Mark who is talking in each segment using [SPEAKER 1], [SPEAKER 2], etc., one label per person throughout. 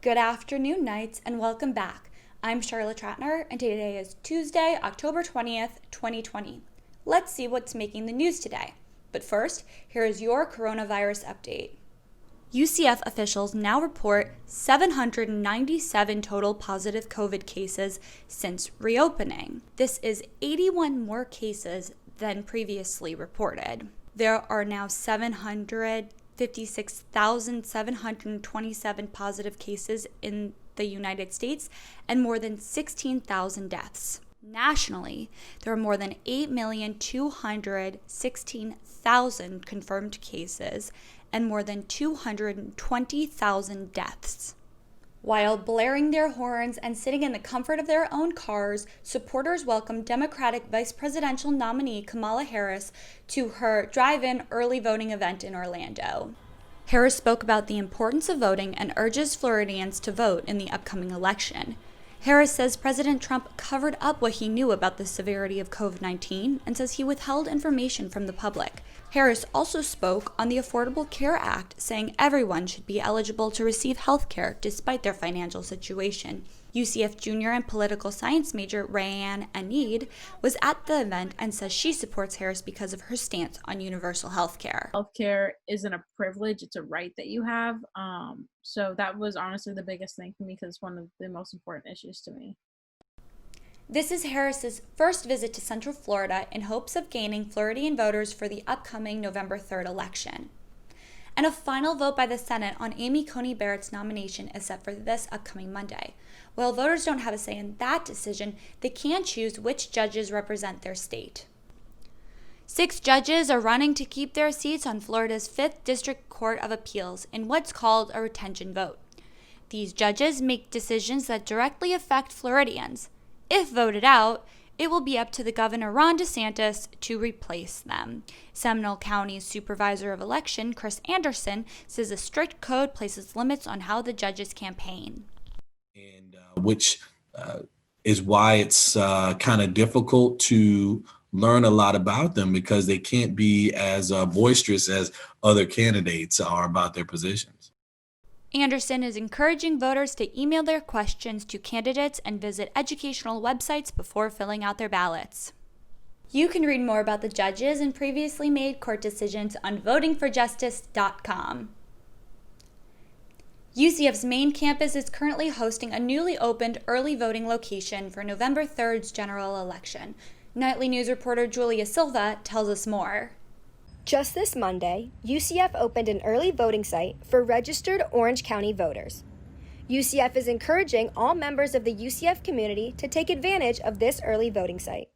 [SPEAKER 1] Good afternoon, Knights, and welcome back. I'm Charlotte Trattner, and today is Tuesday, October 20th, 2020. Let's see what's making the news today. But first, here is your coronavirus update. UCF officials now report 797 total positive COVID cases since reopening. This is 81 more cases than previously reported. There are now 756,727 positive cases in the United States and more than 16,000 deaths. Nationally, there are more than 8,216,000 confirmed cases and more than 220,000 deaths. While blaring their horns and sitting in the comfort of their own cars, supporters welcomed Democratic vice presidential nominee Kamala Harris to her drive-in early voting event in Orlando. Harris spoke about the importance of voting and urges Floridians to vote in the upcoming election. Harris says President Trump covered up what he knew about the severity of COVID-19 and says he withheld information from the public. Harris also spoke on the Affordable Care Act, saying everyone should be eligible to receive health care despite their financial situation. UCF junior and political science major Rayanna was at the event and says she supports Harris because of her stance on universal health care.
[SPEAKER 2] Healthcare isn't a privilege, it's a right that you have. So that was honestly the biggest thing for me because it's one of the most important issues to me.
[SPEAKER 1] This is Harris's first visit to Central Florida in hopes of gaining Floridian voters for the upcoming November 3rd election. And a final vote by the Senate on Amy Coney Barrett's nomination is set for this upcoming Monday. While voters don't have a say in that decision, they can choose which judges represent their state. 6 judges are running to keep their seats on Florida's 5th District Court of Appeals in what's called a retention vote. These judges make decisions that directly affect Floridians. If voted out, it will be up to the Governor Ron DeSantis to replace them. Seminole County's Supervisor of Election, Chris Anderson, says a strict code places limits on how the judges campaign.
[SPEAKER 3] And which is why it's kind of difficult to learn a lot about them because they can't be as boisterous as other candidates are about their positions.
[SPEAKER 1] Anderson is encouraging voters to email their questions to candidates and visit educational websites before filling out their ballots. You can read more about the judges and previously made court decisions on votingforjustice.com. UCF's main campus is currently hosting a newly opened early voting location for November 3rd's general election. Nightly News reporter Giulia Silva tells us more.
[SPEAKER 4] Just this Monday, UCF opened an early voting site for registered Orange County voters. UCF is encouraging all members of the UCF community to take advantage of this early voting site.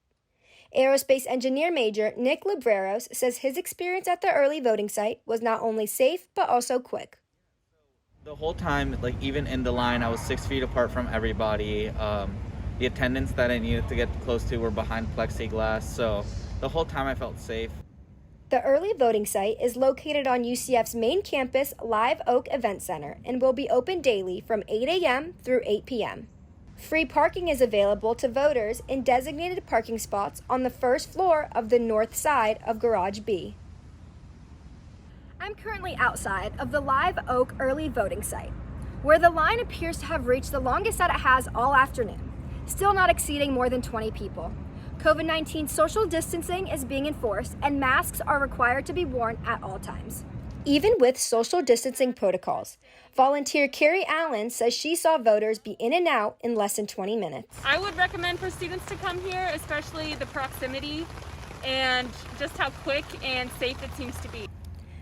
[SPEAKER 4] Aerospace engineer major Nick Libreros says his experience at the early voting site was not only safe, but also quick.
[SPEAKER 5] The whole time, even in the line, I was 6 feet apart from everybody. The attendants that I needed to get close to were behind plexiglass, so the whole time I felt safe.
[SPEAKER 4] The early voting site is located on UCF's main campus Live Oak Event Center and will be open daily from 8 a.m. through 8 p.m. Free parking is available to voters in designated parking spots on the first floor of the north side of Garage B. I'm currently outside of the Live Oak early voting site, where the line appears to have reached the longest that it has all afternoon, still not exceeding more than 20 people. COVID-19 social distancing is being enforced and masks are required to be worn at all times. Even with social distancing protocols, volunteer Kerri says she saw voters be in and out in less than 20 minutes.
[SPEAKER 6] I would recommend for students to come here, especially the proximity and just how quick and safe it seems to be.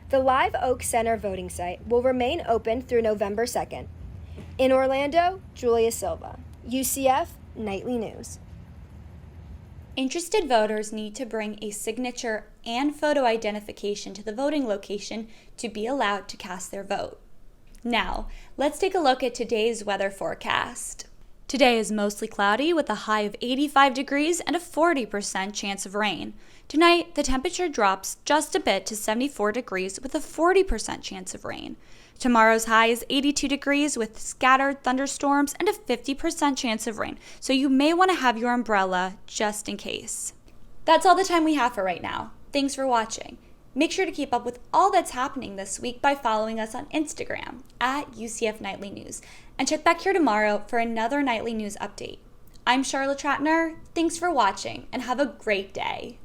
[SPEAKER 4] The Live Oak Center voting site will remain open through November 2nd. In Orlando, Giulia Silva, UCF Knightly News.
[SPEAKER 1] Interested voters need to bring a signature and photo identification to the voting location to be allowed to cast their vote. Now, let's take a look at today's weather forecast. Today is mostly cloudy with a high of 85 degrees and a 40% chance of rain. Tonight, the temperature drops just a bit to 74 degrees with a 40% chance of rain. Tomorrow's high is 82 degrees with scattered thunderstorms and a 50% chance of rain, so you may want to have your umbrella just in case. That's all the time we have for right now. Thanks for watching. Make sure to keep up with all that's happening this week by following us on Instagram at UCF Knightly News. And check back here tomorrow for another nightly news update. I'm Charlotte Trattner. Thanks for watching and have a great day.